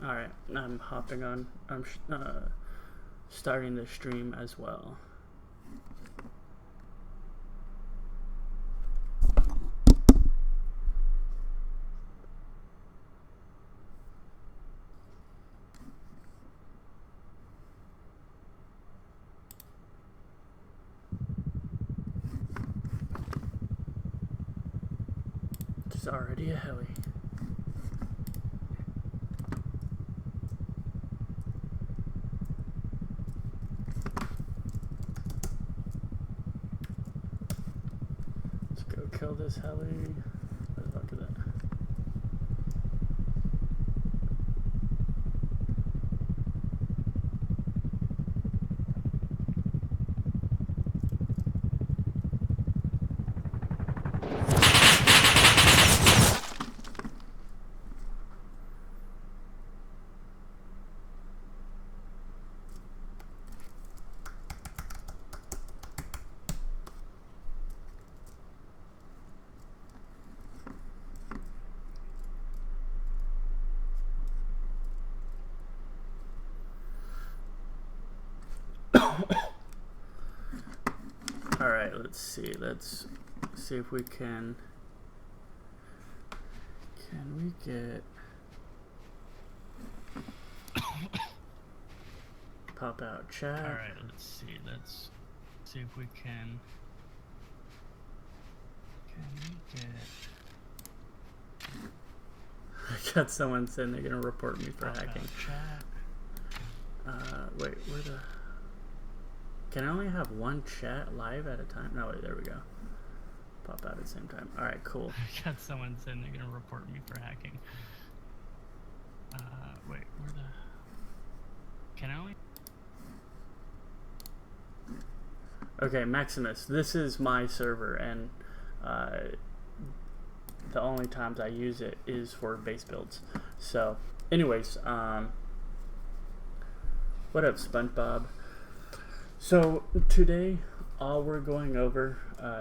Alright, I'm hopping on. I'm starting the stream as well. It's already a heli. Let's go kill this heli. Where the fuck is it? Alright, let's see. Let's see if we can we get pop out chat? Alright, let's see. Let's see if we can we get I got someone saying they're gonna report me for pop hacking. out chat. Wait, where the... Can I only have one chat live at a time? No, wait, there we go. Pop out at the same time. Alright, cool. I got someone saying they're gonna report me for hacking. Wait, where the... Can I only... Okay, Maximus, this is my server, and the only times I use it is for base builds. So, anyways, what up, SpongeBob? So, today, all we're going over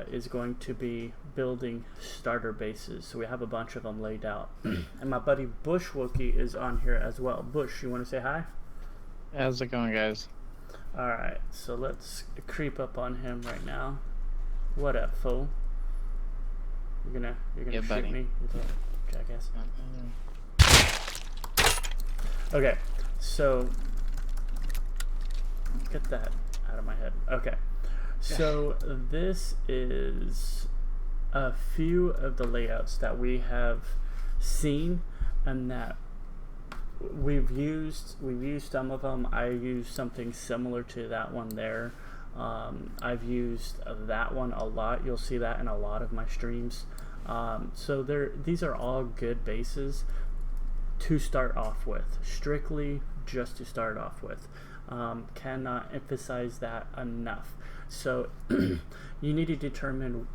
is going to be building starter bases. So we have a bunch of them laid out. And my buddy BushWookie is on here as well. Bush, you want to say hi? How's it going, guys? Alright, so let's creep up on him right now. What up, fool? You're gonna Yeah, shoot buddy. me, you little jackass. Okay, so get that out of my head. Okay, so this is a few of the layouts that we have seen and that we've used some of them. I used something similar to that one there. I've used that one a lot. You'll see that in a lot of my streams. So these are all good bases to start off with, strictly just to start off with. Cannot emphasize that enough. So you need to determine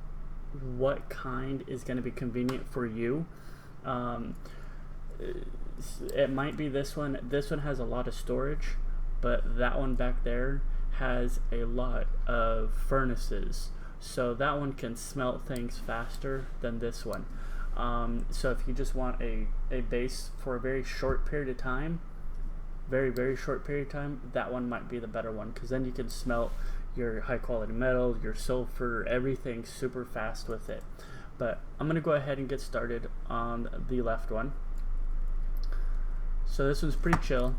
what kind is going to be convenient for you. It might be this one. This one has a lot of storage, but that one back there has a lot of furnaces. So that one can smelt things faster than this one. So if you just want a base for a very short period of time, very short period of time, that one might be the better one, because then you can smelt your high quality metal, your sulfur, everything super fast with it. But I'm gonna go ahead and get started on the left one. So this one's pretty chill.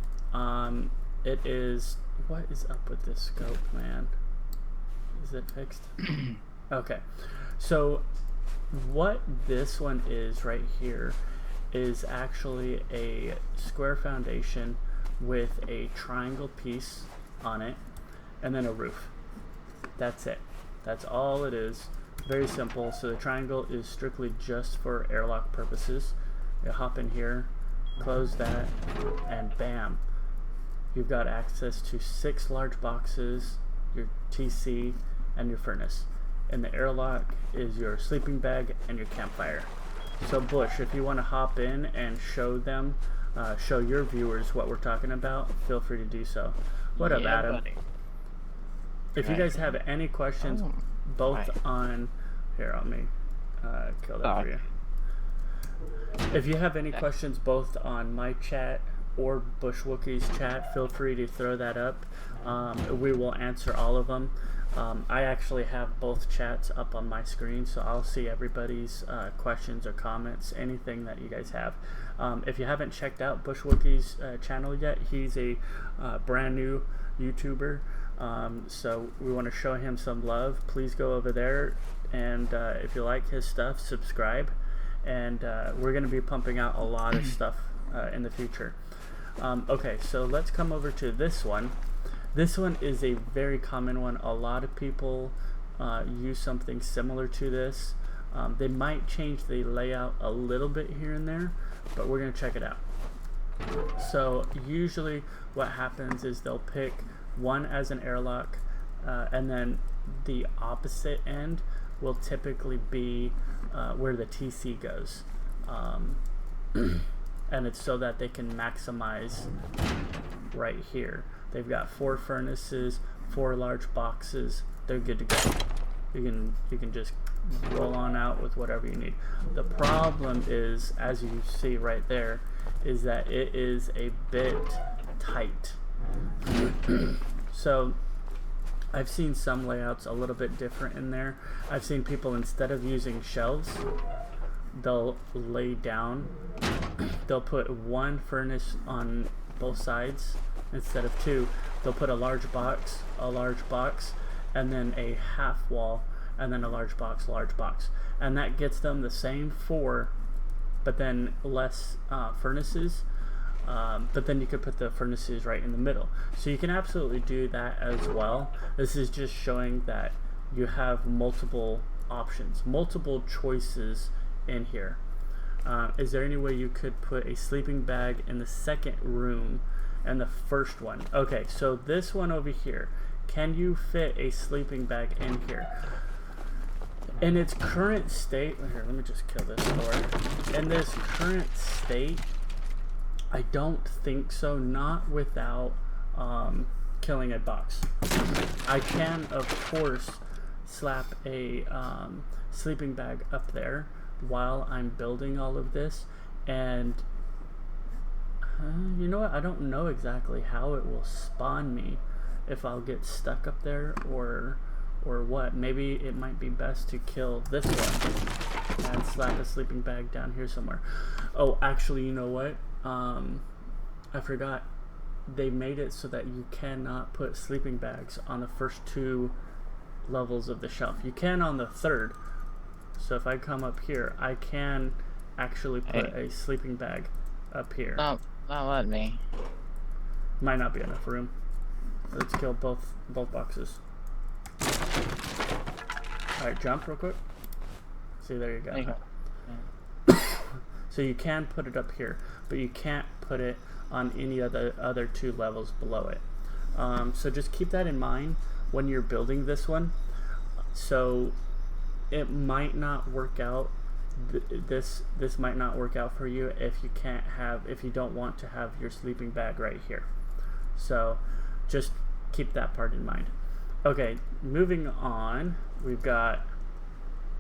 It is... What is up with this scope, man? Is it fixed? Okay. So what this one is right here is actually a square foundation with a triangle piece on it and then a roof. That's it. That's all it is. Very simple. So the triangle is strictly just for airlock purposes. You hop in here, close that, and bam, you've got access to 6 large boxes, your TC, and your furnace. And the airlock is your sleeping bag and your campfire. So Bush, if you want to hop in and show them, show your viewers what we're talking about, feel free to do so. What up, Adam? Buddy. If you guys have any questions, both on... Here, let me kill that for you. If you have any questions both on my chat or BushWookie's chat, feel free to throw that up. We will answer all of them. I actually have both chats up on my screen, so I'll see everybody's questions or comments, anything that you guys have. If you haven't checked out BushWookie's channel yet, he's a brand new YouTuber, so we want to show him some love. Please go over there, and if you like his stuff, subscribe. And we're going to be pumping out a lot of stuff in the future. Okay, so let's come over to this one. This one is a very common one. A lot of people use something similar to this. They might change the layout a little bit here and there, but we're going to check it out. So usually what happens is they'll pick one as an airlock, and then the opposite end will typically be where the TC goes. And it's so that they can maximize right here. They've got 4 furnaces, 4 large boxes. They're good to go. You can just roll on out with whatever you need. The problem is, as you see right there, is that it is a bit tight. So I've seen some layouts a little bit different in there. I've seen people, instead of using shelves, they'll lay down. They'll put 1 furnace on both sides instead of 2. They'll put a large box, and then a half wall, and then a large box, and that gets them the same 4, but then less furnaces. But then you could put the furnaces right in the middle. So you can absolutely do that as well. This is just showing that you have multiple options, multiple choices in here. Is there any way you could put a sleeping bag in the second room and the first one? Okay, so this one over here, can you fit a sleeping bag in here? In its current state, here, let me just kill this door. In this current state, I don't think so, not without killing a box. I can, of course, slap a sleeping bag up there while I'm building all of this, and you know what, I don't know exactly how it will spawn me, if I'll get stuck up there or what. Maybe it might be best to kill this one and slap a sleeping bag down here somewhere. Oh, actually, you know what, I forgot, they made it so that you cannot put sleeping bags on the first 2 levels of the shelf. You can on the 3rd. So if I come up here, I can actually put a sleeping bag up here. No, not let me. Might not be enough room. Let's kill both boxes. Alright, jump real quick. See, there you go. There you go. So you can put it up here, but you can't put it on any of the other 2 levels below it. So just keep that in mind when you're building this one. So it might not work out. This might not work out for you if you don't want to have your sleeping bag right here. So just keep that part in mind. Okay, moving on, we've got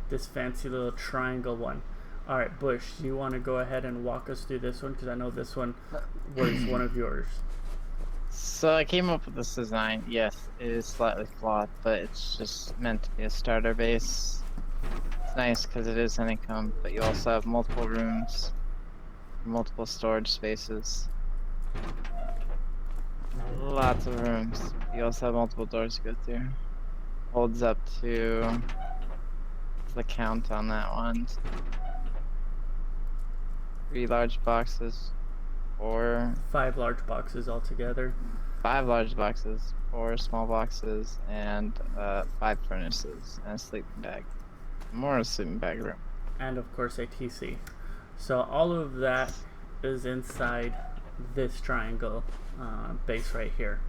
this fancy little triangle one. Alright, Bush, you want to go ahead and walk us through this one? Because I know this one was one of yours. So I came up with this design. Yes, it is slightly flawed, but it's just meant to be a starter base. It's nice because it is honeycomb, but you also have multiple rooms, multiple storage spaces. Lots of rooms. You also have multiple doors to go through. Holds up to the count on that one. 3 large boxes, or 5 large boxes altogether. 5 large boxes, 4 small boxes, and 5 furnaces, and a sleeping bag. More a sleeping bag room. And of course a TC. So all of that is inside this triangle base right here.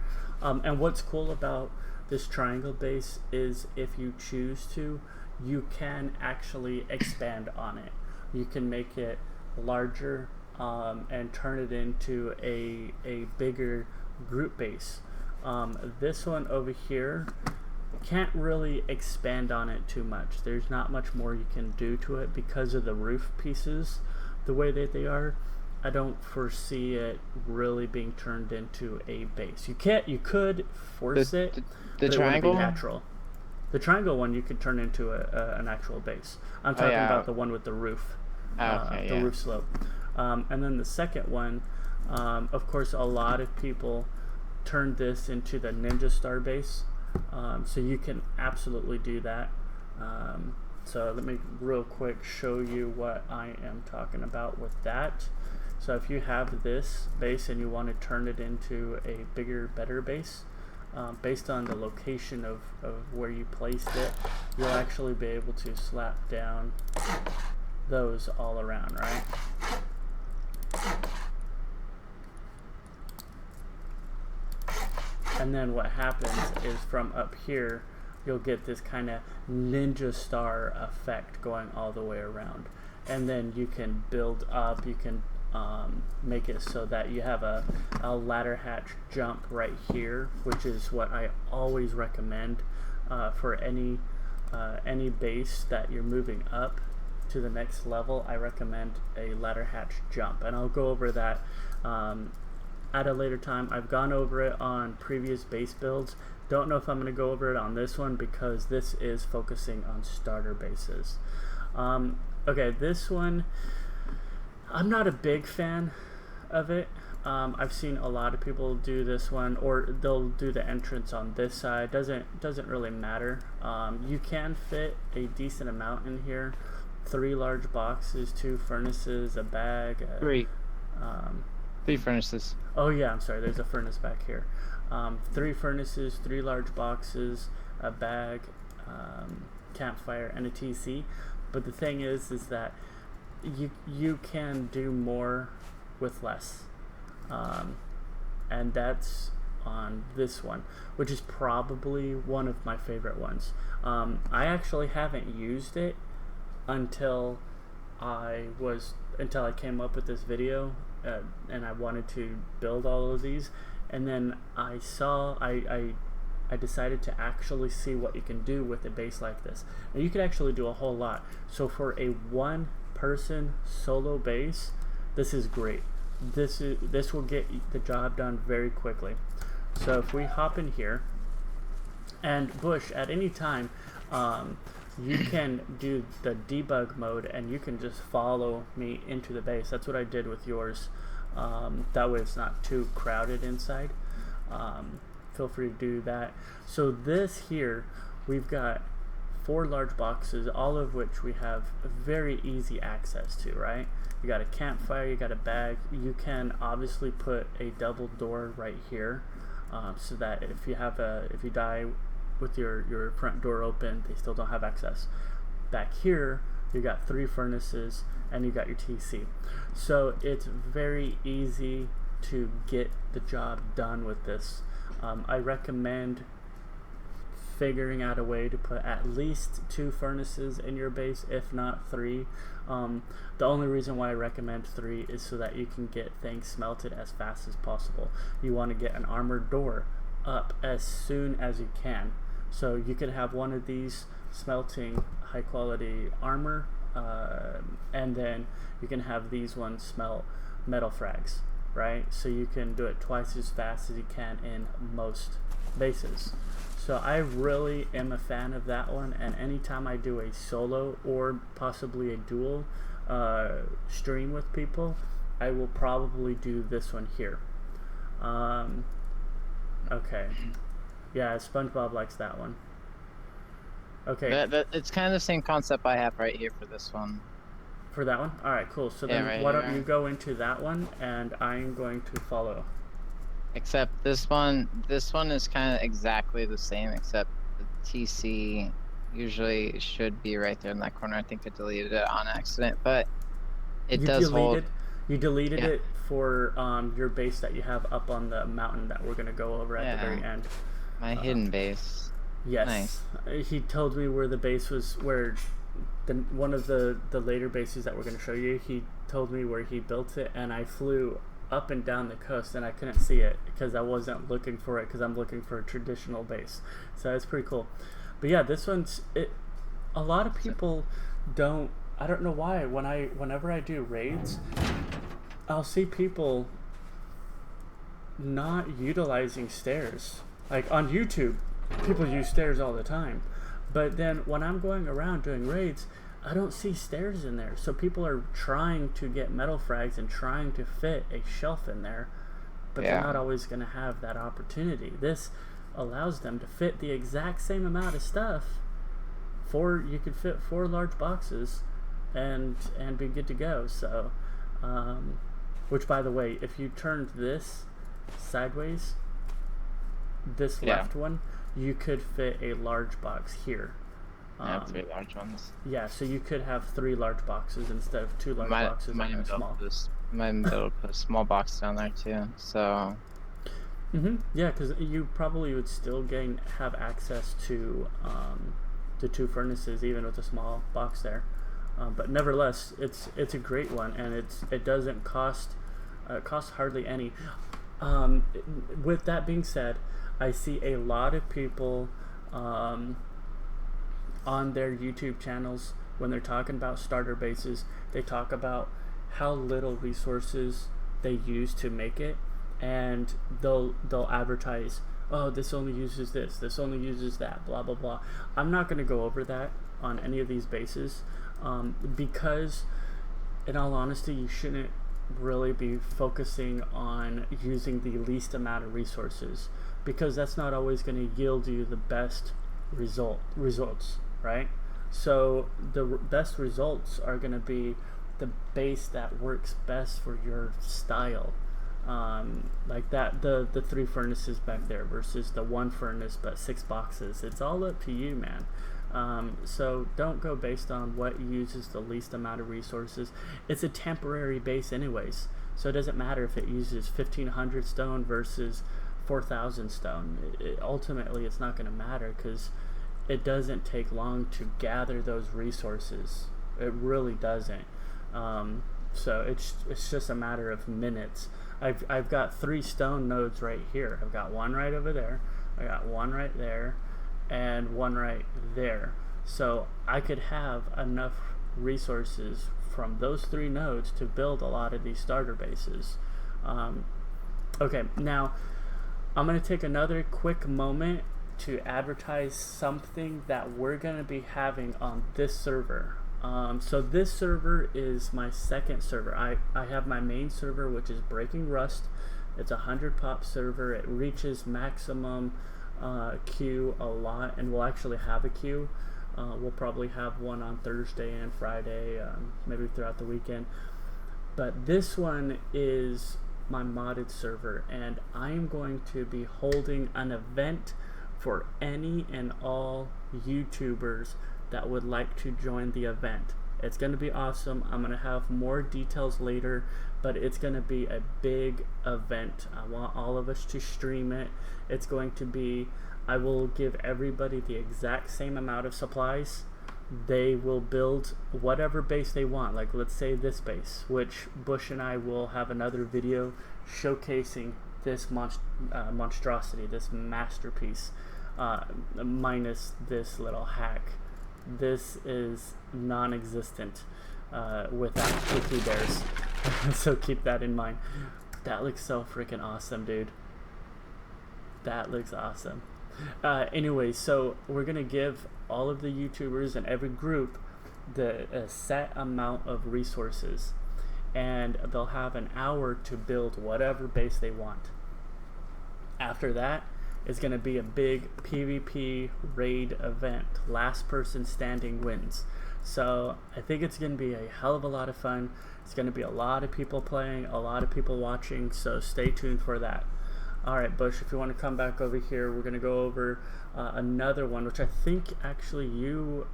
And what's cool about this triangle base is if you choose to, you can actually expand on it. You can make it larger and turn it into a bigger group base. This one over here, can't really expand on it too much. There's not much more you can do to it because of the roof pieces the way that they are. I don't foresee it really being turned into a base. You could force it, The but it wouldn't triangle? be natural. The triangle one you could turn into an actual base. I'm talking yeah. about the one with the roof, Okay, the yeah. roof slope. And then the second one, of course, a lot of people turned this into the Ninja Star base. So you can absolutely do that. So let me real quick show you what I am talking about with that. So if you have this base and you want to turn it into a bigger, better base, based on the location of where you placed it, you'll actually be able to slap down those all around, right? And then what happens is from up here, you'll get this kind of ninja star effect going all the way around. And then you can build up, you can make it so that you have a ladder hatch jump right here, which is what I always recommend for any base that you're moving up to the next level. I recommend a ladder hatch jump, and I'll go over that at a later time. I've gone over it on previous base builds. Don't know if I'm going to go over it on this one because this is focusing on starter bases. Okay, this one, I'm not a big fan of it. I've seen a lot of people do this one, or they'll do the entrance on this side. Doesn't really matter. You can fit a decent amount in here. 3 large boxes, 2 furnaces, a bag. 3 furnaces. Oh yeah, I'm sorry. There's a furnace back here. 3 furnaces, 3 large boxes, a bag, campfire, and a TC. But the thing is that you can do more with less, and that's on this one, which is probably one of my favorite ones. I actually haven't used it until I came up with this video, and I wanted to build all of these, and then I decided to actually see what you can do with a base like this. And you can actually do a whole lot. So for a 1-person solo base, this is great. This will get the job done very quickly. So if we hop in here, and Bush, at any time, you can do the debug mode and you can just follow me into the base. That's what I did with yours. That way it's not too crowded inside. Feel free to do that. So this here, we've got 4 large boxes, all of which we have very easy access to, right? You got a campfire, you got a bag. You can obviously put a double door right here, so that if you die with your front door open, they still don't have access. Back here, you got 3 furnaces and you got your TC. So it's very easy to get the job done with this. I recommend figuring out a way to put at least 2 furnaces in your base, if not 3. The only reason why I recommend 3 is so that you can get things smelted as fast as possible. You want to get an armored door up as soon as you can. So you could have one of these smelting high quality armor, and then you can have these ones smelt metal frags, right? So you can do it twice as fast as you can in most bases. So I really am a fan of that one, and anytime I do a solo or possibly a dual stream with people, I will probably do this one here. Okay. Yeah, SpongeBob likes that one. Okay. It's kind of the same concept I have right here for this one. For that one? Alright, cool. So Yeah, then right why don't here. you go into that one, and I'm going to follow. Except this one is kind of exactly the same, except the TC usually should be right there in that corner. I think I deleted it on accident, but it does hold. You deleted it for your base that you have up on the mountain that we're going to go over at the very end. My hidden base. Yes. Nice. He told me where the base was, where one of the later bases that we're going to show you, he told me where he built it, and I flew up and down the coast and I couldn't see it because I wasn't looking for it, because I'm looking for a traditional base. So it's pretty cool. But yeah, this one's a lot of people don't, I don't know why, whenever I do raids, I'll see people not utilizing stairs. Like on YouTube, people use stairs all the time. But then when I'm going around doing raids, I don't see stairs in there. So people are trying to get metal frags and trying to fit a shelf in there, but they're not always going to have that opportunity. This allows them to fit the exact same amount of stuff. You could fit 4 large boxes and be good to go. So, which by the way, if you turned this sideways, this left one, you could fit a large box here. I have 3 large ones. Yeah, so you could have 3 large boxes instead of 2 large boxes and a small. Might be able to put a small box down there too. So. Yeah, because you probably would still have access to the 2 furnaces even with a small box there. But nevertheless, it's a great one, and it doesn't cost hardly any. With that being said, I see a lot of people on their YouTube channels, when they're talking about starter bases, they talk about how little resources they use to make it, and they'll advertise, oh, this only uses this only uses that, blah blah blah. I'm not going to go over that on any of these bases, because in all honesty, you shouldn't really be focusing on using the least amount of resources, because that's not always going to yield you the best results, right? So the best results are going to be the base that works best for your style, like that the 3 furnaces back there versus the 1 furnace but 6 boxes. It's all up to you, man. So don't go based on what uses the least amount of resources. It's a temporary base anyways, so it doesn't matter if it uses 1,500 stone versus 4,000 stone. Ultimately, it's not going to matter, because it doesn't take long to gather those resources. It really doesn't. So it's just a matter of minutes. I've got 3 stone nodes right here. I've got 1 right over there, I got 1 right there, and 1 right there. So I could have enough resources from those 3 nodes to build a lot of these starter bases. Okay, now I'm going to take another quick moment to advertise something that we're going to be having on this server. So this server is my second server. I have my main server, which is Breaking Rust. It's a 100 pop server. It reaches maximum queue a lot, and we'll actually have a queue. We'll probably have one on Thursday and Friday, maybe throughout the weekend. But this one is my modded server, and I am going to be holding an event for any and all YouTubers that would like to join the event. It's going to be awesome. I'm going to have more details later, but it's going to be a big event. I want all of us to stream it. It's going to be, I will give everybody the exact same amount of supplies. They will build whatever base they want. Like, let's say this base, which Bush and I will have another video showcasing this monstrosity, this masterpiece, minus this little hack. This is non-existent without Cookie Bears. So keep that in mind. That looks so freaking awesome, dude. That looks awesome. Anyway, so we're gonna give all of the YouTubers and every group a set amount of resources, and they'll have an hour to build whatever base they want. After that, it's going to be a big PvP raid event. Last person standing wins. So I think it's going to be a hell of a lot of fun. It's going to be a lot of people playing, a lot of people watching, so stay tuned for that. Alright, Bush, if you want to come back over here, we're going to go over another one, which I think actually you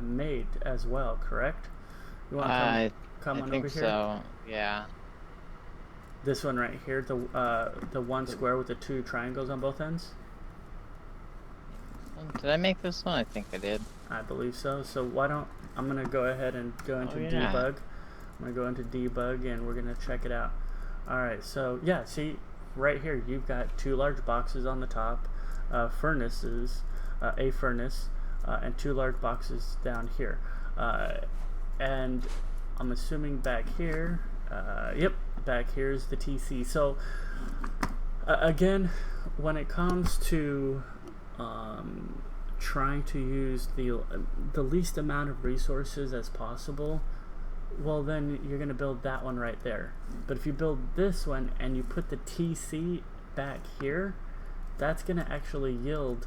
made as well, correct? You want to come on over here? I think so, yeah. This one right here, the one square with the 2 triangles on both ends? Did I make this one? I think I did. I believe so. So I'm going to go ahead and go into debug. I'm going to go into debug, and we're going to check it out. Alright, so yeah, see, right here you've got 2 large boxes on the top, furnaces, a furnace, and 2 large boxes down here. And I'm assuming back here, Yep, back here's the TC. So again, when it comes to trying to use the least amount of resources as possible, well, then you're going to build that one right there. But if you build this one and you put the TC back here, that's going to actually yield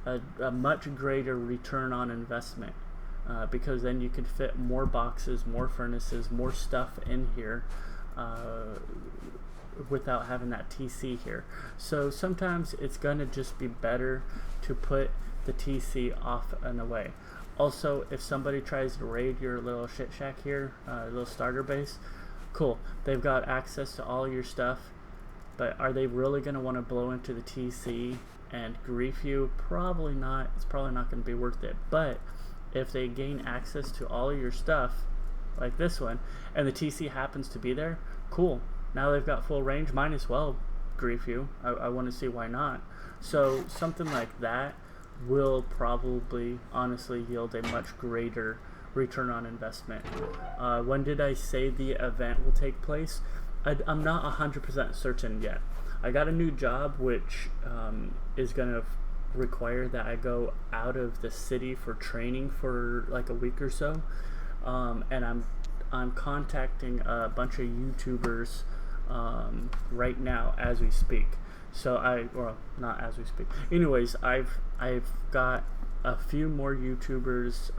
a much greater return on investment, because then you can fit more boxes, more furnaces, more stuff in here without having that TC here. So sometimes it's going to just be better to put the TC off and away. Also, if somebody tries to raid your little shit shack here, little starter base, cool. They've got access to all your stuff, but are they really going to want to blow into the TC and grief you? Probably not. It's probably not going to be worth it. But if they gain access to all of your stuff, like this one, and the TC happens to be there, cool. Now they've got full range. Might as well grief you. I want to see why not. So something like that will probably honestly yield a much greater return on investment. When did I say the event will take place? I'm not 100% certain yet. I got a new job which is going to require that I go out of the city for training for like a week or so, and I'm contacting a bunch of YouTubers right now as we speak. So well, not as we speak. Anyways, I've got a few more YouTubers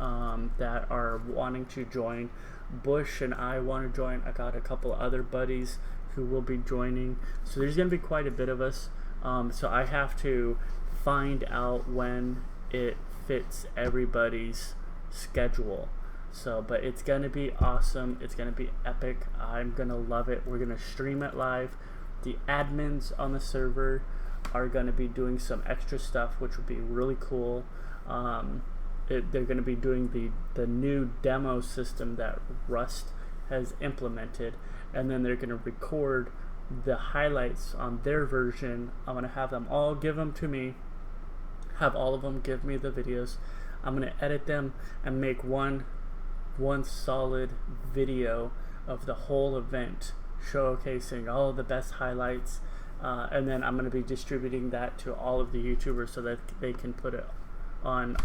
that are wanting to join. Bush and I want to join. I got a couple other buddies who will be joining. So there's going to be quite a bit of us. So I have to find out when it fits everybody's schedule. So, but it's going to be awesome. It's going to be epic. I'm going to love it. We're going to stream it live. The admins on the server are going to be doing some extra stuff, which would be really cool. They're going to be doing the new demo system that Rust has implemented, and then they're going to record the highlights on their version. I'm going to have them all give them to me, have all of them give me the videos. I'm going to edit them and make one solid video of the whole event, showcasing all of the best highlights, and then I'm going to be distributing that to all of the YouTubers so that they can put it on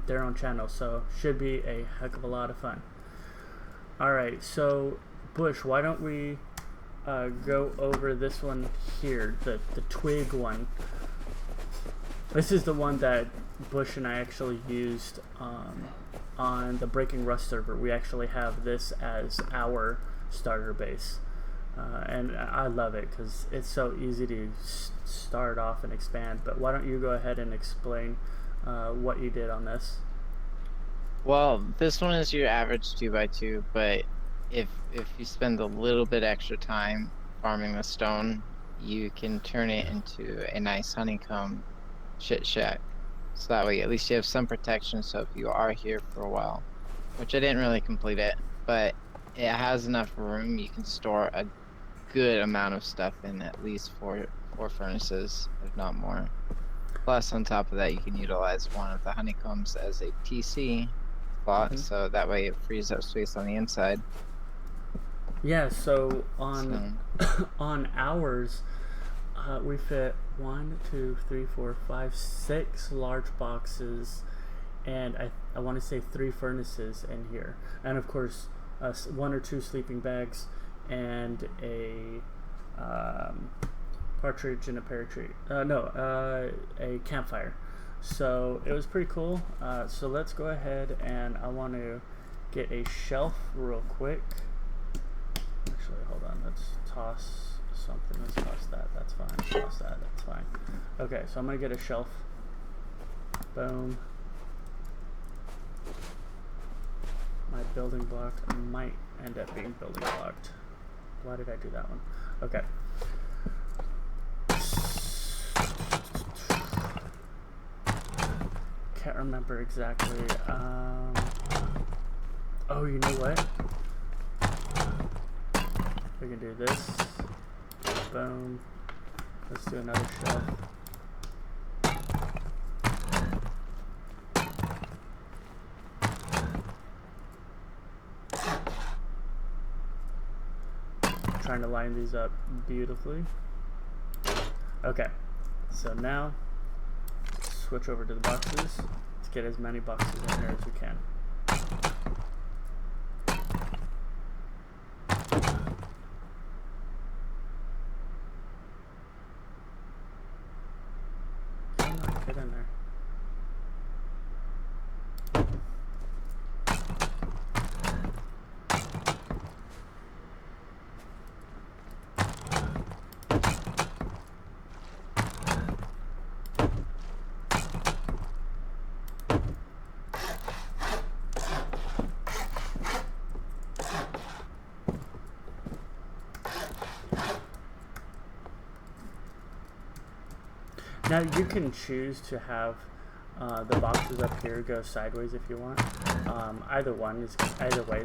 their own channel. So should be a heck of a lot of fun. Alright, so Bush, why don't we go over this one here, the twig one. This is the one that Bush and I actually used on the Breaking Rust server. We actually have this as our starter base. And I love it because it's so easy to start off and expand. But why don't you go ahead and explain what you did on this? Well, this one is your average 2x2, but if you spend a little bit extra time farming the stone, you can turn it into a nice honeycomb shit shack. So that way at least you have some protection, so if you are here for a while, which I didn't really complete it, but it has enough room, you can store a good amount of stuff in at least four furnaces, if not more. Plus, on top of that, you can utilize one of the honeycombs as a TC spot, so that way it frees up space on the inside. Yeah, so on on ours, we fit 1, 2, 3, 4, 5, 6 large boxes, and I want to say 3 furnaces in here, and of course 1 or 2 sleeping bags and a partridge in a pear tree. A campfire. So it was pretty cool. So let's go ahead, and I want to get a shelf real quick. Actually, hold on. Let's toss something. Let's toss that. That's fine. Toss that. That's fine. Okay, so I'm gonna get a shelf. Boom. My building block might end up being building blocked. Why did I do that one? Okay. Can't remember exactly. Oh, you know what? We can do this. Boom. Let's do another shelf. trying to line these up beautifully. Okay, so now switch over to the boxes. Let's get as many boxes in here as we can. Come on, get in there. Now you can choose to have the boxes up here go sideways if you want. Either way is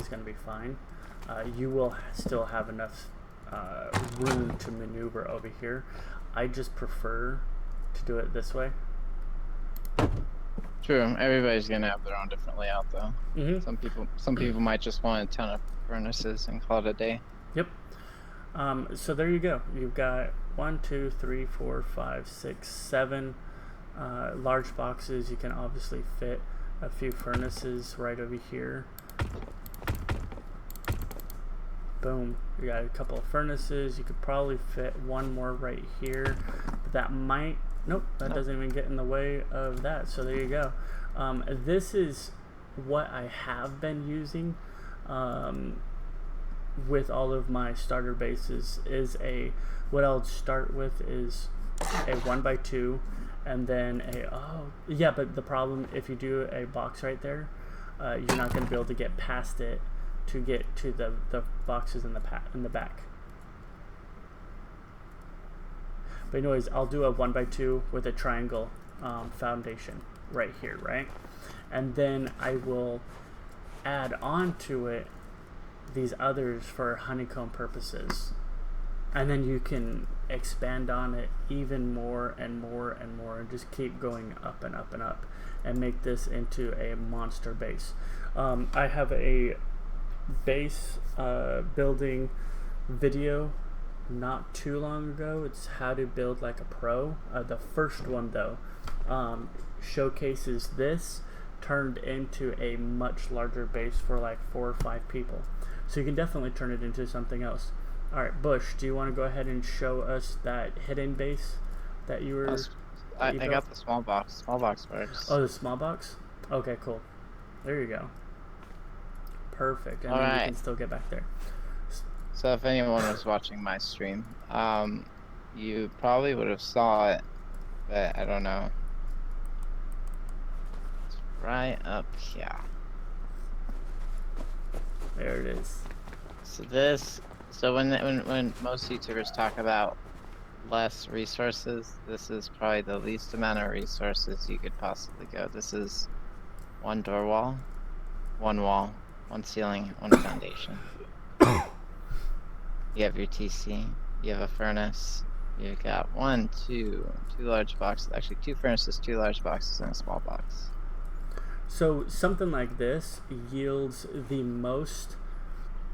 going to be fine. You will still have enough room to maneuver over here. I just prefer to do it this way. True. Everybody's gonna have their own different layout, though. Some people might just want a ton of furnaces and call it a day. Yep. So there you go. You've got 1, 2, 3, 4, 5, 6, 7 large boxes. You can obviously fit a few furnaces right over here. Boom. You got a couple of furnaces. You could probably fit one more right here, but that might, nope, that doesn't even get in the way of that. So there you go. This is what I have been using with all of my starter bases. What I'll start with is a 1x2, and then but the problem, if you do a box right there, you're not going to be able to get past it to get to the boxes in the back. But anyways, I'll do a 1x2 with a triangle foundation right here, right? And then I will add on to it these others for honeycomb purposes. And then you can expand on it even more and more and more, and just keep going up and up and up, and make this into a monster base. I have a base building video not too long ago. It's how to build like a pro. The first one though showcases this turned into a much larger base for like 4 or 5 people. So you can definitely turn it into something else. Alright, Bush, do you want to go ahead and show us that hidden base that you were... I got the small box. Small box works. Oh, the small box? Okay, cool. There you go. Perfect. And then you can still get back there. So if anyone was watching my stream, you probably would have saw it, but I don't know. It's right up here. There it is. So when most YouTubers talk about less resources, this is probably the least amount of resources you could possibly go. This is one door wall, one ceiling, one foundation. You have your TC, you have a furnace, you've got two large boxes, actually 2 furnaces, 2 large boxes, and a small box. So something like this yields the most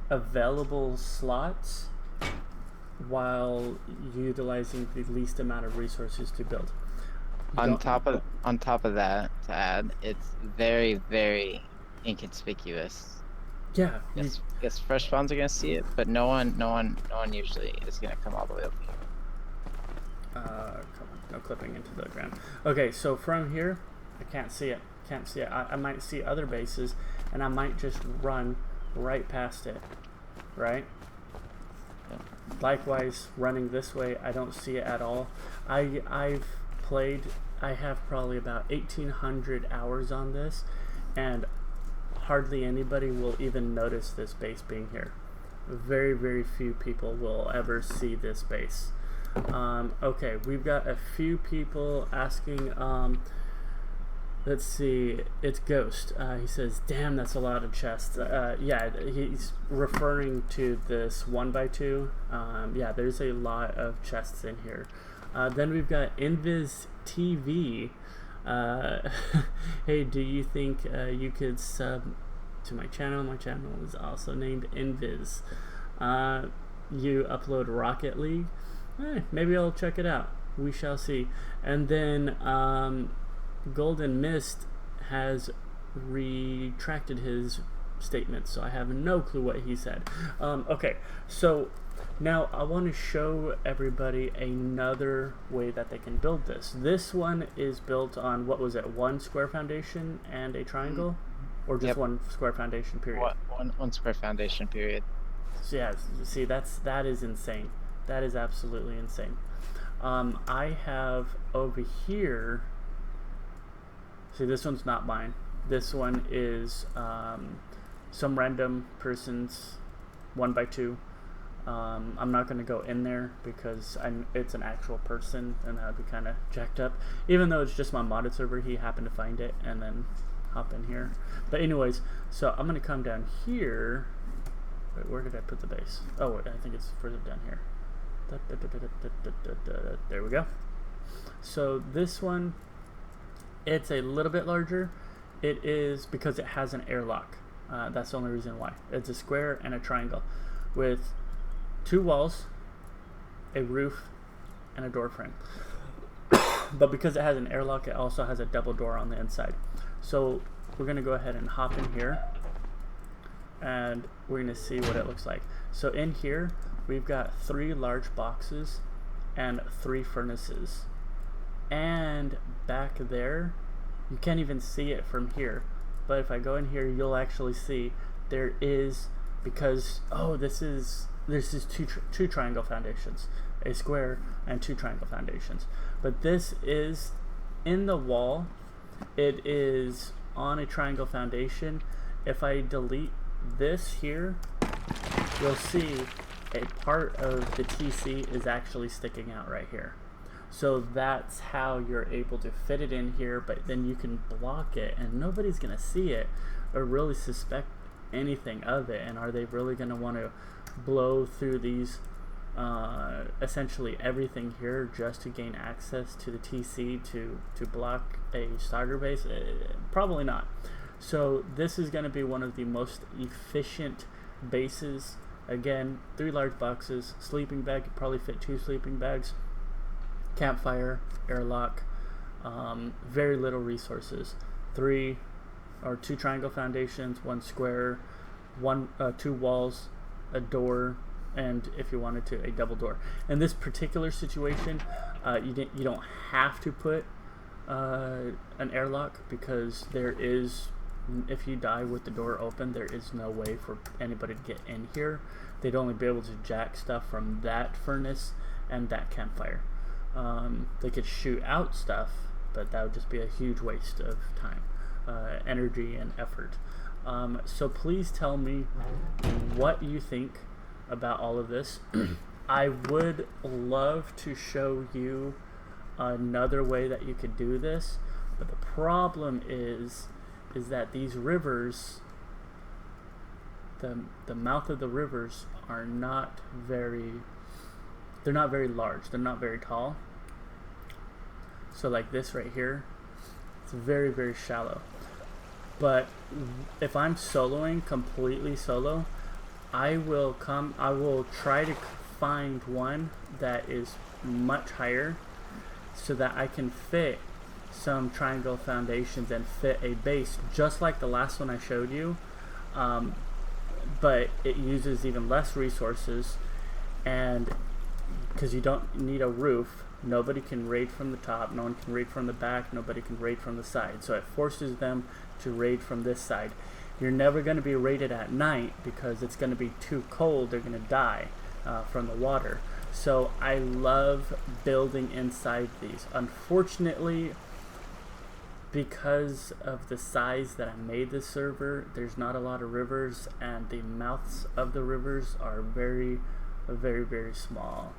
available slots while utilizing the least amount of resources to build. On top of that, to add, it's very, very inconspicuous. Yeah. Yes, fresh spawns are gonna see it, but no one usually is gonna come all the way up here. Come on, no clipping into the ground. Okay, so from here, I can't see it. I might see other bases, and I might just run right past it, right? Yeah. Likewise, running this way, I don't see it at all. I have probably about 1,800 hours on this, and hardly anybody will even notice this base being here. Very, very few people will ever see this base. Okay, we've got a few people asking, let's see, it's Ghost. He says, damn, that's a lot of chests. Yeah, he's referring to this 1x2. Yeah, there's a lot of chests in here. Then we've got Invis TV. Hey, do you think you could sub to my channel? My channel is also named Invis. you upload Rocket League, maybe I'll check it out. We shall see. And then Golden Mist has retracted his statement, so I have no clue what he said. Okay, so now I want to show everybody another way that they can build this. This one is built on, what was it, one square foundation and a triangle? Or just one square foundation period? One square foundation period. So yeah, see, that is insane. That is absolutely insane. I have over here, see, this one's not mine. This one is some random person's 1x2. I'm not going to go in there because it's an actual person, and that would be kind of jacked up. Even though it's just my modded server, he happened to find it and then hop in here. But anyways, so I'm going to come down here. Wait, where did I put the base? Oh, wait, I think it's further down here. There we go. So this one, it's a little bit larger. It is because it has an airlock. That's the only reason why. It's a square and a triangle with 2 walls, a roof, and a door frame. But because it has an airlock, it also has a double door on the inside. So we're going to go ahead and hop in here, and we're going to see what it looks like. So in here, we've got 3 large boxes and 3 furnaces. And back there, you can't even see it from here. But if I go in here, you'll actually see there is, because, oh, this is two triangle foundations, a square and 2 triangle foundations. But this is in the wall. It is on a triangle foundation. If I delete this here, you'll see a part of the TC is actually sticking out right here. So that's how you're able to fit it in here, but then you can block it and nobody's gonna see it or really suspect anything of it. And are they really gonna want to blow through these essentially everything here just to gain access to the TC to block a starter base? Probably not. So this is going to be one of the most efficient bases. Again, 3 large boxes, sleeping bag, could probably fit 2 sleeping bags, campfire, airlock, very little resources. 2 triangle foundations, 1 square, 2 walls, a door, and if you wanted to, a double door. In this particular situation, you don't have to put an airlock, because there is, if you die with the door open, there is no way for anybody to get in here. They'd only be able to jack stuff from that furnace and that campfire. They could shoot out stuff, but that would just be a huge waste of time, energy, and effort. So please tell me what you think about all of this. I would love to show you another way that you could do this, but the problem is that these rivers, the mouth of the rivers are not very, they're not very large, they're not very tall. So like this right here, it's very, very shallow. But if I'm soloing, completely solo, I will try to find one that is much higher so that I can fit some triangle foundations and fit a base just like the last one I showed you, but it uses even less resources, and because you don't need a roof, nobody can raid from the top, no one can raid from the back, nobody can raid from the side, so it forces them to raid from this side. You're never going to be raided at night because it's going to be too cold, they're going to die from the water. So I love building inside these. Unfortunately, because of the size that I made this server, there's not a lot of rivers, and the mouths of the rivers are very, very, very small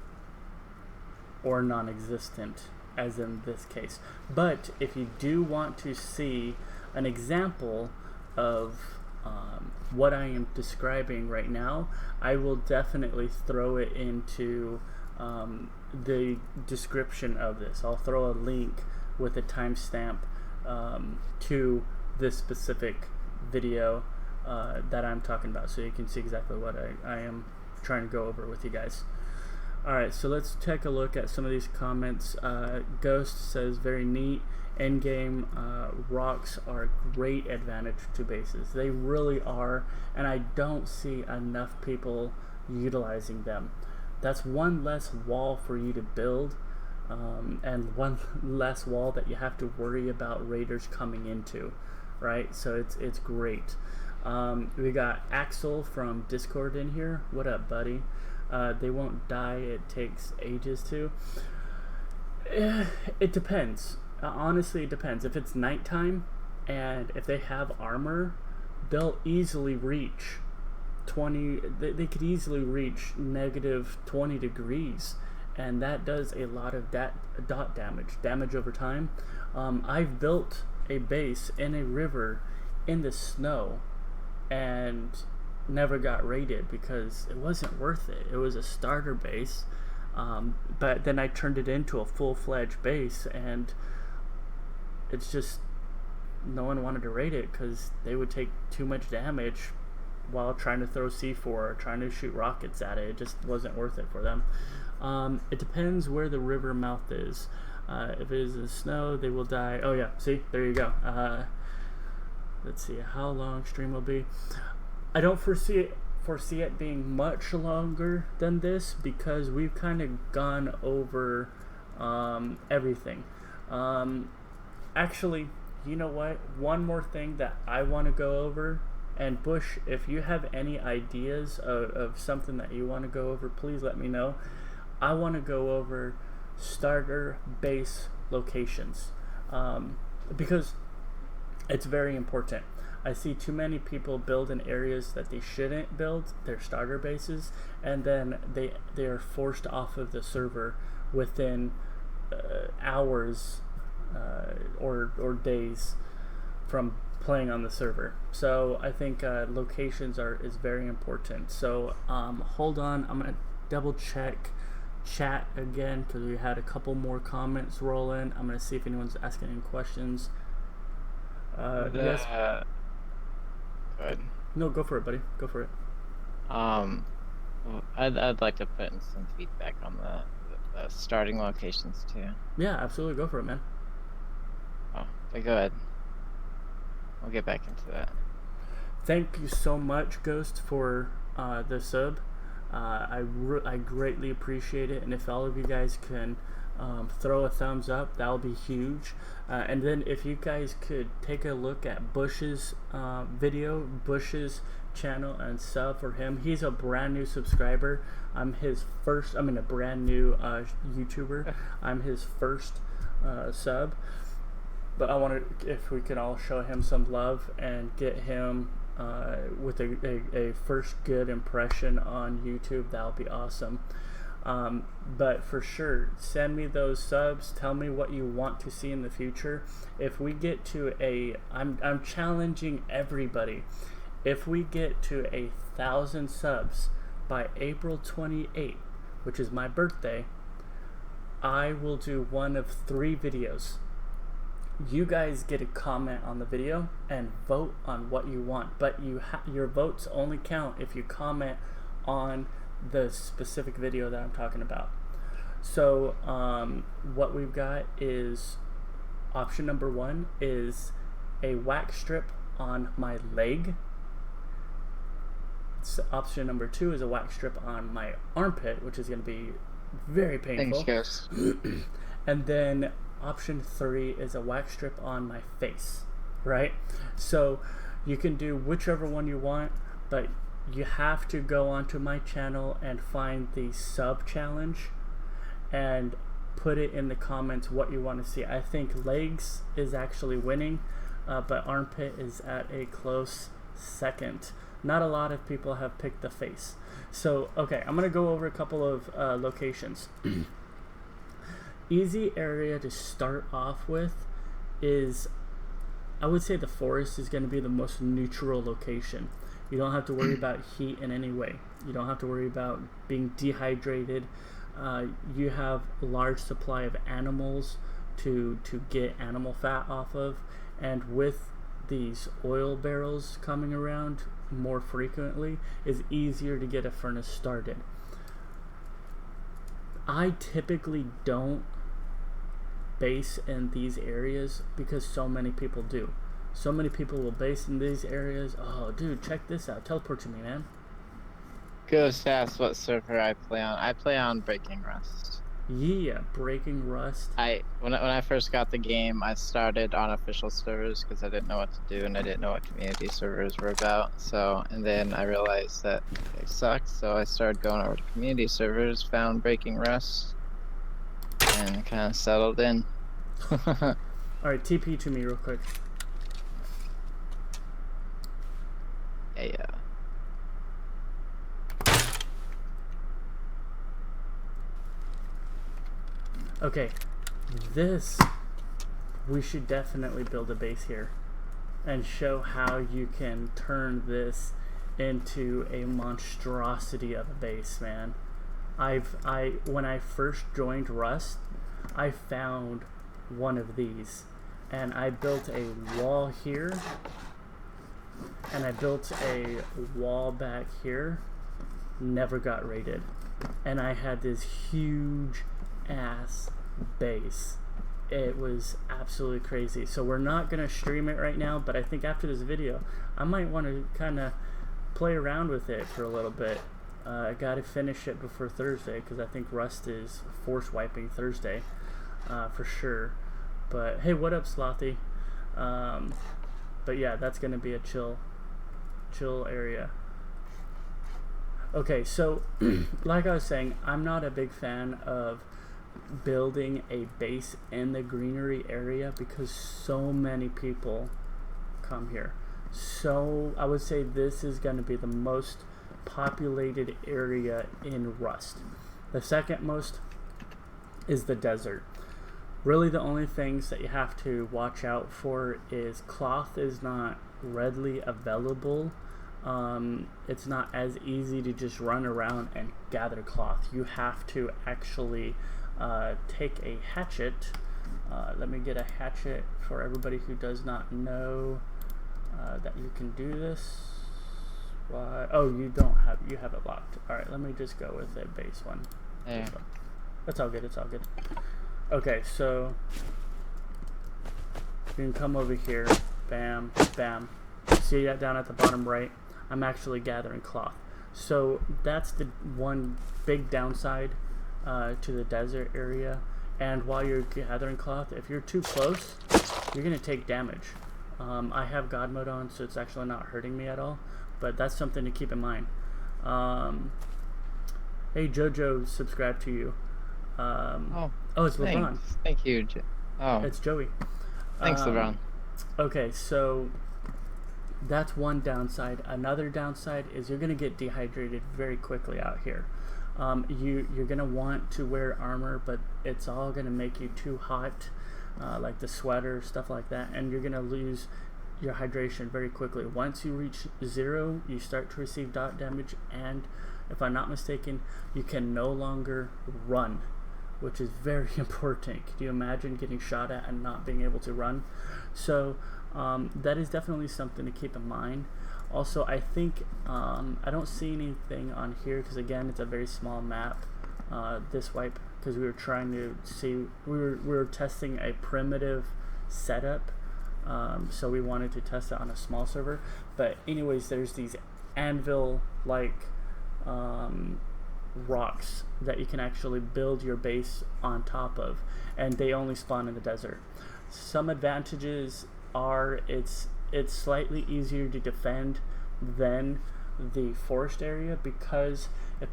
or non-existent, as in this case. But if you do want to see an example of what I am describing right now, I will definitely throw it into the description of this. I'll throw a link with a timestamp to this specific video that I'm talking about, so you can see exactly what I am trying to go over with you guys. Alright, so let's take a look at some of these comments. Ghost says, very neat. Endgame rocks are a great advantage to bases. They really are, and I don't see enough people utilizing them. That's one less wall for you to build, and one less wall that you have to worry about raiders coming into, right? So it's great. We got Axel from Discord in here. What up, buddy? They won't die. It takes ages to. It depends. Honestly, it depends. If it's nighttime and if they have armor, they'll easily reach 20. They could easily reach negative 20 degrees, and that does a lot of dot damage over time. I've built a base in a river in the snow and never got raided because it wasn't worth it. It was a starter base, but then I turned it into a full-fledged base, and it's just no one wanted to raid it because they would take too much damage while trying to throw C4 or trying to shoot rockets at it. It just wasn't worth it for them. It depends where the river mouth is. If it is in the snow, they will die. Oh yeah, see, there you go. Let's see how long stream will be. I don't foresee it being much longer than this because we've kind of gone over everything. Actually, you know what? One more thing that I want to go over, and Bush, if you have any ideas of something that you want to go over, please let me know. I want to go over starter base locations because it's very important. I see too many people build in areas that they shouldn't build their starter bases, and then they are forced off of the server within hours or days from playing on the server. So I think locations is very important. So hold on, I'm gonna double check chat again because we had a couple more comments roll in. I'm gonna see if anyone's asking any questions. Yes. Go ahead. No, go for it, buddy. Go for it. I'd like to put in some feedback on the starting locations too. Yeah, absolutely. Go for it, man. Oh, but go ahead. We'll get back into that. Thank you so much, Ghost, for the sub. I greatly appreciate it, and if all of you guys can throw a thumbs up, that'll be huge. And then if you guys could take a look at Bush's video, Bush's channel, and sub for him. He's a brand new subscriber. I'm a brand new YouTuber. I'm his first sub. But I wanted, if we could all show him some love and get him with a first good impression on YouTube, that would be awesome. But for sure, send me those subs. Tell me what you want to see in the future. If we get to I'm challenging everybody. If we get to 1,000 subs by April 28th, which is my birthday, I will do one of 3 videos. You guys get a comment on the video and vote on what you want, but your votes only count if you comment on the specific video that I'm talking about. So what we've got is option number 1 is a wax strip on my leg. Option number 2 is a wax strip on my armpit, which is going to be very painful. Thanks, guys. And then option 3 is a wax strip on my face, right? So you can do whichever one you want, but you have to go onto my channel and find the sub challenge and put it in the comments what you want to see. I think legs is actually winning, but armpit is at a close second. Not a lot of people have picked the face. So, okay, I'm going to go over a couple of locations. Easy area to start off with is, I would say the forest is going to be the most neutral location. You don't have to worry about heat in any way. You don't have to worry about being dehydrated. You have a large supply of animals to get animal fat off of, and with these oil barrels coming around, more frequently, is easier to get a furnace started. I typically don't base in these areas because so many people do. So many people will base in these areas. Oh, dude, check this out. Teleport to me, man. Ghost asked what server I play on. I play on Breaking Rust. Yeah, Breaking Rust. When I first got the game, I started on official servers because I didn't know what to do and I didn't know what community servers were about. So, and then I realized that they sucked, so I started going over to community servers, found Breaking Rust, and kind of settled in. All right, TP to me real quick. Yeah. Okay, we should definitely build a base here and show how you can turn this into a monstrosity of a base, man. When I first joined Rust, I found one of these and I built a wall here and I built a wall back here, never got raided, and I had this huge ass base. It was absolutely crazy. So we're not gonna stream it right now, but I think after this video I might want to kind of play around with it for a little bit. I gotta finish it before Thursday because I think Rust is force wiping Thursday for sure. But hey, what up, Slothy? But yeah, that's gonna be a chill area. Okay, so like I was saying, I'm not a big fan of building a base in the greenery area because so many people come here. So I would say this is going to be the most populated area in Rust. The second most is the desert. Really the only things that you have to watch out for is cloth is not readily available. It's not as easy to just run around and gather cloth. You have to actually take a hatchet. Let me get a hatchet for everybody who does not know that you can do this. Why? Oh, you have it locked. Alright, let me just go with a base one. Yeah. That's all good, it's all good. Okay, so you can come over here, bam, bam. See that down at the bottom right? I'm actually gathering cloth. So that's the one big downside to the desert area. And while you're gathering cloth, if you're too close, you're gonna take damage. I have God mode on, so it's actually not hurting me at all, but that's something to keep in mind. Hey Jojo, subscribe to you. It's LeBron. Thank you. It's Joey. Thanks, LeBron. Okay, so that's one downside. Another downside is you're gonna get dehydrated very quickly out here. You're gonna want to wear armor, but it's all gonna make you too hot, like the sweater, stuff like that, and you're gonna lose your hydration very quickly. Once you reach 0, you start to receive dot damage, and if I'm not mistaken, you can no longer run, which is very important. Can you imagine getting shot at and not being able to run? So that is definitely something to keep in mind. Also, I think I don't see anything on here because again, it's a very small map. This wipe, because we were trying to see, we were testing a primitive setup, so we wanted to test it on a small server. But anyways, there's these anvil-like rocks that you can actually build your base on top of, and they only spawn in the desert. Some advantages are it's slightly easier to defend than the forest area, because if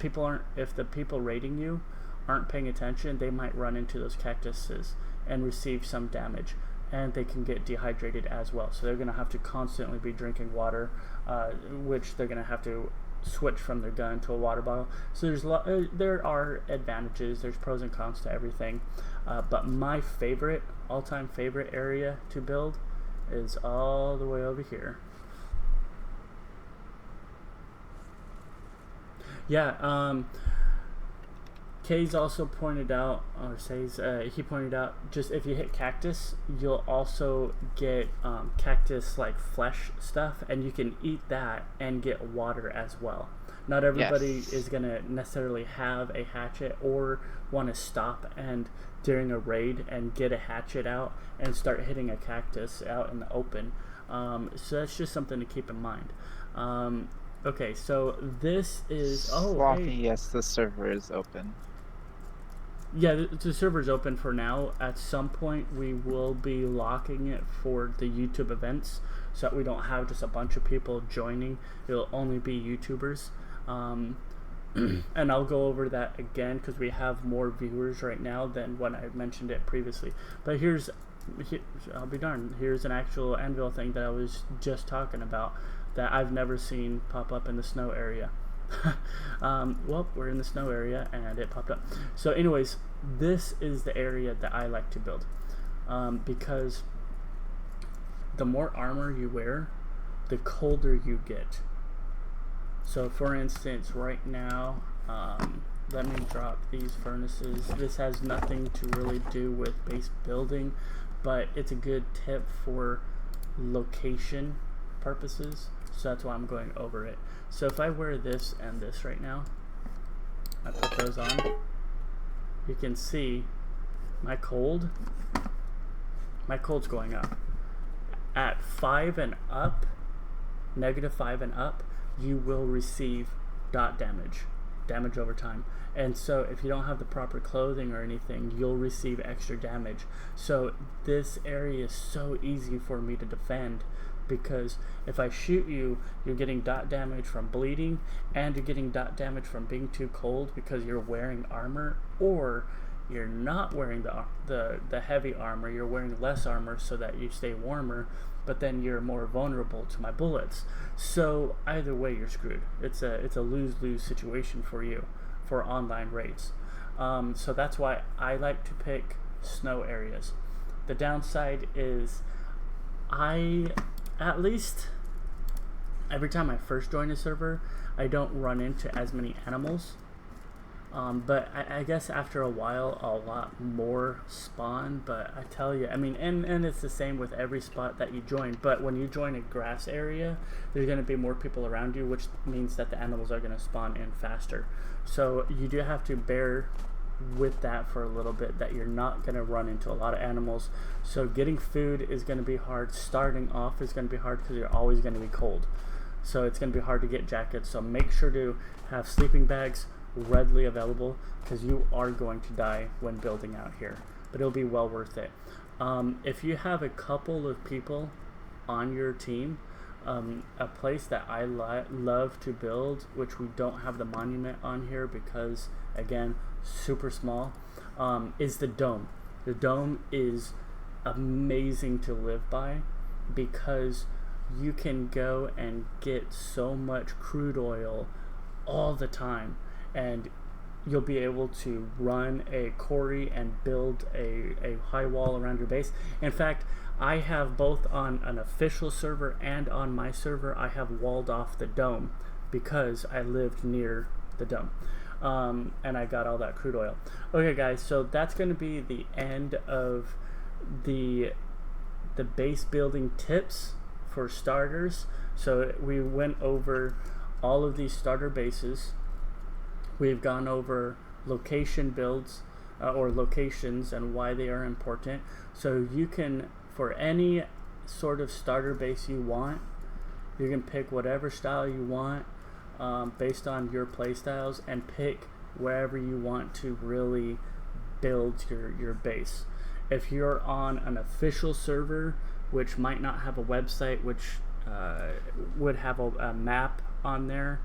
the people raiding you aren't paying attention, they might run into those cactuses and receive some damage, and they can get dehydrated as well. So they're going to have to constantly be drinking water, which they're going to have to switch from their gun to a water bottle. So there are advantages, there's pros and cons to everything, but my all-time favorite area to build is all the way over here. Yeah, Kay's also pointed out, or says, he pointed out, just if you hit cactus, you'll also get cactus like flesh stuff, and you can eat that and get water as well. Not everybody is going to necessarily have a hatchet or want to stop and during a raid and get a hatchet out and start hitting a cactus out in the open. So that's just something to keep in mind. Okay, so this is... Sloppy, hey. yes, the server is open. Yeah, the server's open for now. At some point, we will be locking it for the YouTube events so that we don't have just a bunch of people joining. It'll only be YouTubers. And I'll go over that again because we have more viewers right now than when I mentioned it previously. But I'll be darned, here's an actual anvil thing that I was just talking about that I've never seen pop up in the snow area. Well, we're in the snow area and it popped up. So anyways, this is the area that I like to build because the more armor you wear, the colder you get. So for instance, right now, let me drop these furnaces. This has nothing to really do with base building, but it's a good tip for location purposes. So that's why I'm going over it. So if I wear this and this right now, I put those on, you can see my cold's going up. At 5 and up, -5 and up, you will receive dot damage over time. And so if you don't have the proper clothing or anything, you'll receive extra damage. So this area is so easy for me to defend, because if I shoot you, you're getting dot damage from bleeding, and you're getting dot damage from being too cold because you're wearing armor, or you're not wearing the heavy armor, you're wearing less armor so that you stay warmer, but then you're more vulnerable to my bullets. So either way, you're screwed. It's a lose-lose situation for you for online raids. So that's why I like to pick snow areas. The downside is at least every time I first join a server, I don't run into as many animals. But I guess after a while, a lot more spawn. But I tell you, I mean, and it's the same with every spot that you join. But when you join a grass area, there's going to be more people around you, which means that the animals are going to spawn in faster. So you do have to bear with that for a little bit, that you're not going to run into a lot of animals. So getting food is going to be hard. Starting off is going to be hard because you're always going to be cold. So it's going to be hard to get jackets. So make sure to have sleeping bags readily available, because you are going to die when building out here, but it'll be well worth it. If you have a couple of people on your team, a place that I love to build, which we don't have the monument on here because again super small, is the dome. The dome is amazing to live by because you can go and get so much crude oil all the time, and you'll be able to run a quarry and build a high wall around your base. In fact, I have both on an official server and on my server, I have walled off the dome because I lived near the dome. And I got all that crude oil. Okay guys, so that's going to be the end of the base building tips for starters. So we went over all of these starter bases. We've gone over location builds or locations and why they are important. So you can, for any sort of starter base you want, you can pick whatever style you want based on your play styles, and pick wherever you want to really build your base. If you're on an official server, which might not have a website, which would have a map on there,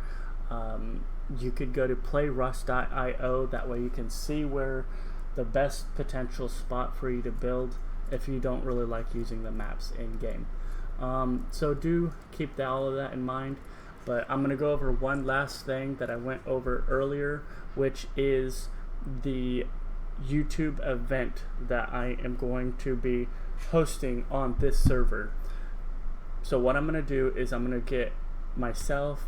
you could go to playrust.io. That way you can see where the best potential spot for you to build if you don't really like using the maps in game. So do keep all of that in mind. But I'm going to go over one last thing that I went over earlier, which is the YouTube event that I am going to be hosting on this server. So what I'm going to do is I'm going to get myself,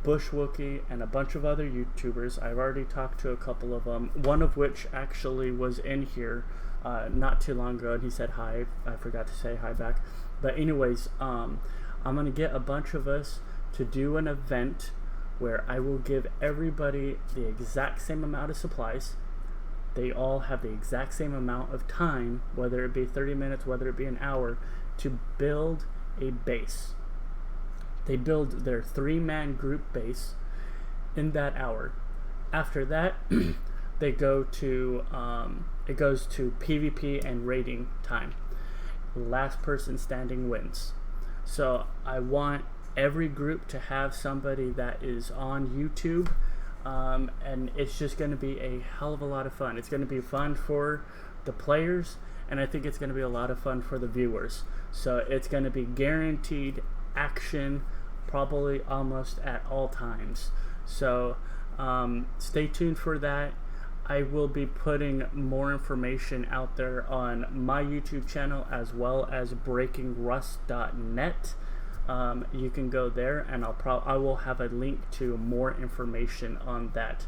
BushWookie, and a bunch of other YouTubers. I've already talked to a couple of them, one of which actually was in here not too long ago, and he said hi. I forgot to say hi back. But anyways, I'm going to get a bunch of us to do an event where I will give everybody the exact same amount of supplies. They all have the exact same amount of time, whether it be 30 minutes, whether it be an hour, to build a base. They build their 3-man group base in that hour. After that, they go to it goes to PvP and raiding time. Last person standing wins. So I want every group to have somebody that is on YouTube, and it's just going to be a hell of a lot of fun. It's going to be fun for the players, and I think it's going to be a lot of fun for the viewers. So it's going to be guaranteed action, probably almost at all times. So stay tuned for that. I will be putting more information out there on my YouTube channel as well as breakingrust.net. You can go there, and I will have a link to more information on that.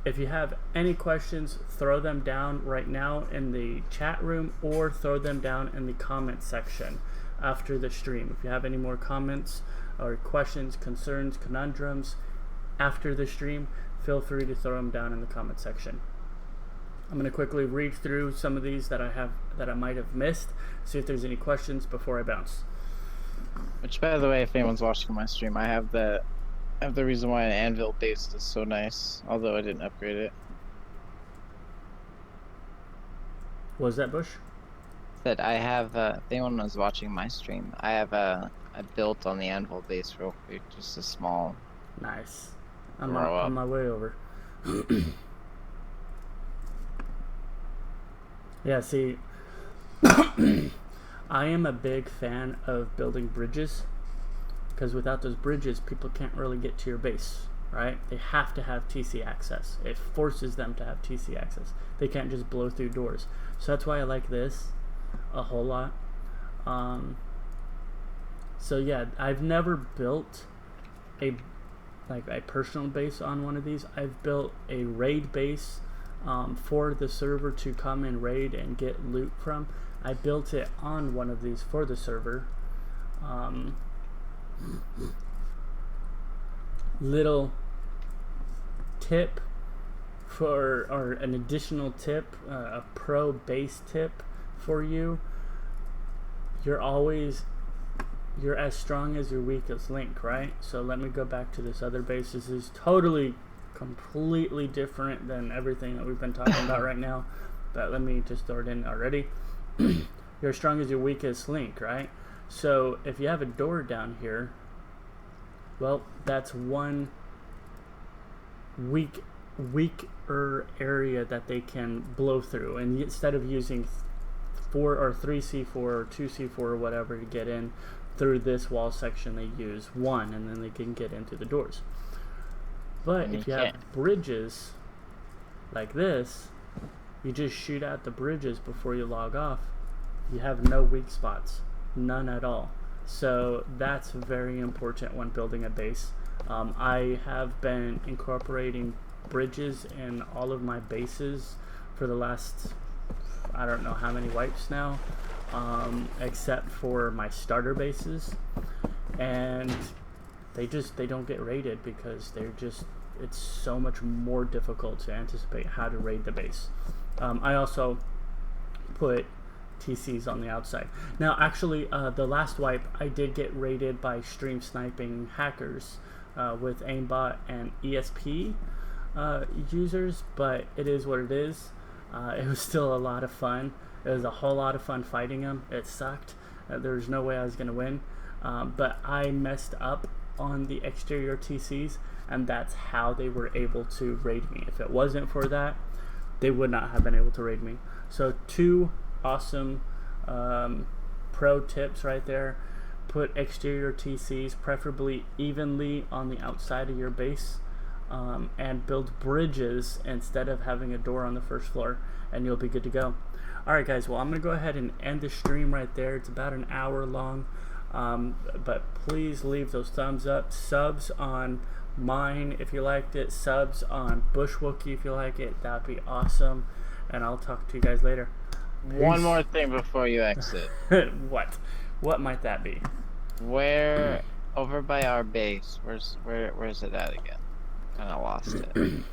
If you have any questions, throw them down right now in the chat room, or throw them down in the comment section after the stream. If you have any more comments or questions, concerns, conundrums after the stream, feel free to throw them down in the comment section. I'm going to quickly read through some of these that I might have missed, see if there's any questions before I bounce. Which, by the way, if anyone's watching my stream, I have the reason why an anvil base is so nice, although I didn't upgrade it. Was that Bush? That I have, if anyone was watching my stream, I built on the anvil base real quick, just a small. Nice. I'm on my way over. Yeah, see, I am a big fan of building bridges, because without those bridges, people can't really get to your base, right? They have to have TC access. It forces them to have TC access. They can't just blow through doors. So that's why I like this a whole lot. So yeah, I've never built a personal base on one of these. I've built a raid base for the server to come and raid and get loot from. I built it on one of these for the server. Little tip or an additional tip, a pro base tip for you. You're as strong as your weakest link, right? So let me go back to this other base. This is completely different than everything that we've been talking about right now. But let me just throw it in already. You're as strong as your weakest link, right? So if you have a door down here, well, that's one weaker area that they can blow through. And instead of using 4 or 3C4 or 2C4 or whatever to get in through this wall section, they use 1, and then they can get into the doors. But if you have bridges like this, you just shoot out the bridges before you log off. You have no weak spots, none at all. So that's very important when building a base. I have been incorporating bridges in all of my bases for the last, I don't know how many wipes now, except for my starter bases, and they don't get raided because it's so much more difficult to anticipate how to raid the base. I also put TCs on the outside. Now actually, the last wipe I did get raided by stream sniping hackers with aimbot and ESP users, but it is what it is. It was still a lot of fun. It was a whole lot of fun fighting them. It sucked. There was no way I was going to win. But I messed up on the exterior TCs, and that's how they were able to raid me. If it wasn't for that, they would not have been able to raid me. So 2 awesome pro tips right there. Put exterior TCs, preferably evenly on the outside of your base, and build bridges instead of having a door on the first floor, and you'll be good to go. Alright guys, well I'm going to go ahead and end the stream right there. It's about an hour long. But please leave those thumbs up. Subs on mine if you liked it. Subs on BushWookie if you like it. That'd be awesome. And I'll talk to you guys later. One Peace. more thing before you exit. What? What might that be? Where over by our base? Where's it at again? Kind of lost it.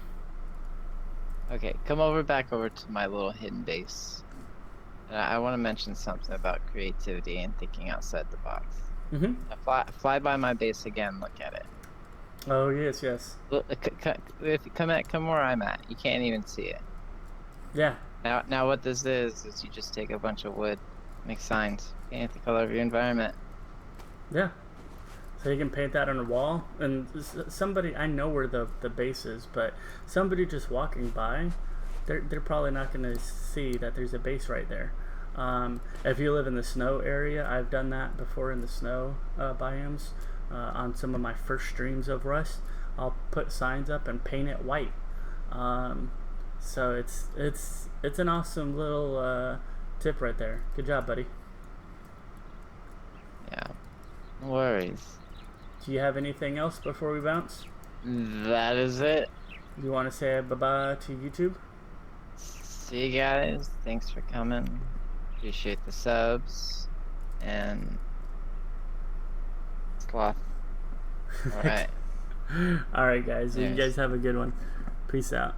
Okay, come back over to my little hidden base. I want to mention something about creativity and thinking outside the box. Mm-hmm. Fly by my base again. Look at it. Oh yes, yes. Look, if you come where I'm at, you can't even see it. Yeah. Now what this is you just take a bunch of wood, make signs, paint the color of your environment. Yeah. So you can paint that on a wall, and somebody, I know where the base is, but somebody just walking by, they're probably not going to see that there's a base right there. If you live in the snow area, I've done that before in the snow biomes. On some of my first streams of Rust, I'll put signs up and paint it white. So it's an awesome little tip right there. Good job, buddy. Yeah, no worries. Do you have anything else before we bounce? That is it. You want to say bye-bye to YouTube? See you guys. Thanks for coming. Appreciate the subs. And sloth. Alright. Alright, guys. You Yes. guys have a good one. Peace out.